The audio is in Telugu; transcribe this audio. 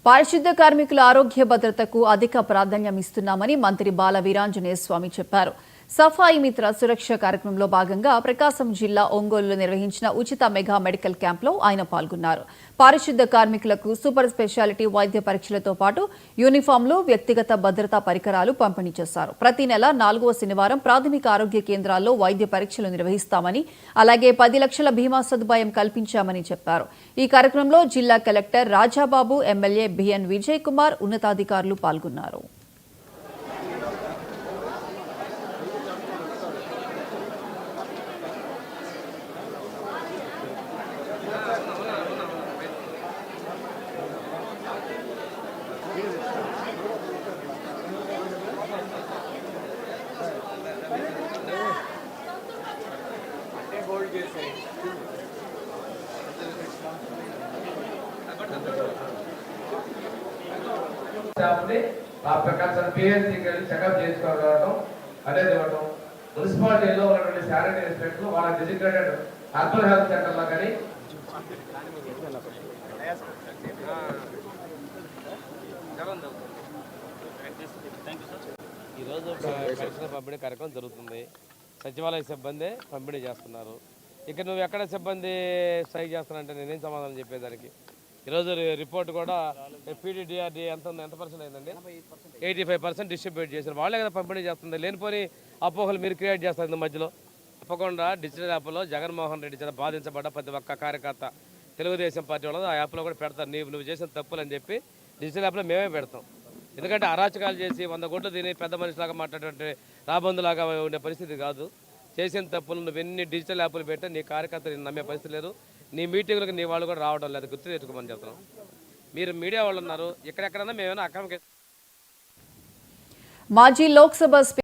పారిశుద్ధ కార్మికుల ఆరోగ్య భద్రతకు అధిక ప్రాధాన్యం ఇస్తున్నామని మంత్రి బాల వీరాంజనేయ స్వామి చెప్పారు. సఫాయి మిత్ర సురక్ష కార్యక్రమంలో భాగంగా ప్రకాశం జిల్లా ఒంగోలులో నిర్వహించిన ఉచిత మెగా మెడికల్ క్యాంప్లో ఆయన పాల్గొన్నారు. పారిశుద్ధ కార్మికులకు సూపర్ స్పెషాలిటీ వైద్య పరీక్షలతో పాటు యూనిఫామ్లు, వ్యక్తిగత భద్రతా పరికరాలు పంపిణీ చేశారు. ప్రతి నెల 4వ శనివారం ప్రాథమిక ఆరోగ్య కేంద్రాల్లో వైద్య పరీక్షలు నిర్వహిస్తామని, అలాగే 10 లక్షల బీమా సదుపాయం కల్పించామని చెప్పారు. ఈ కార్యక్రమంలో జిల్లా collector Rajababu, MLA B N Vijay Kumar, ఉన్నతాధికారులు పాల్గొన్నారు. చెకప్ చేసుకోవడం అదే ఇవ్వడం, మున్సిపాలిటీలో ఉన్నటువంటి శానిటరీ ఇన్స్పెక్టర్లు వాళ్ళ డెసిగ్నేటెడ్ అర్బన్ హెల్త్ సెంటర్లో కానీ ఈరోజు పెన్షన్ పంపిణీ కార్యక్రమం జరుగుతుంది. సచివాలయ సిబ్బంది పంపిణీ చేస్తున్నారు. ఇక నువ్వు ఎక్కడ సిబ్బంది స్ట్రైక్ చేస్తానంటే నేనేం సమాధానం చెప్పేదానికి. ఈరోజు రిపోర్ట్ కూడా పీడీడీఆర్డీ ఎంత పర్సెంట్ అయిందండి? 85% డిస్ట్రిబ్యూట్ చేశారు. వాళ్ళే కదా పంపిణీ చేస్తుంది. లేనిపోని అపోహలు మీరు క్రియేట్ చేస్తారు మధ్యలో. తప్పకుండా డిజిటల్ యాప్లో జగన్మోహన్ రెడ్డి చేత బాధించబడ్డ ప్రతి ఒక్క కార్యకర్త తెలుగుదేశం పార్టీ వాళ్ళు ఆ యాప్లో కూడా పెడతారు. నువ్వు చేసిన తప్పులు అని చెప్పి డిజిటల్ యాప్లో మేమే పెడతాం. ఎందుకంటే అరాచకాలు చేసి 100 గుడ్లు తిని పెద్ద మనిషిలాగా మాట్లాడే రాబందులాగా ఉండే పరిస్థితి కాదు. చేసిన తప్పులు నువ్వెన్ని డిజిటల్ యాప్లు పెట్టా నీ కార్యకర్తలు నమ్మే పరిస్థితి లేదు. నీ మీటింగ్లకు నీ వాళ్ళు కూడా రావడం లేదు. గుర్తు తెచ్చుకోమని చెప్తున్నాం. మీరు మీడియా వాళ్ళు ఉన్నారు, ఎక్కడెక్కడన్నా మేమైనా అక్రమ మాజీ లోక్సభ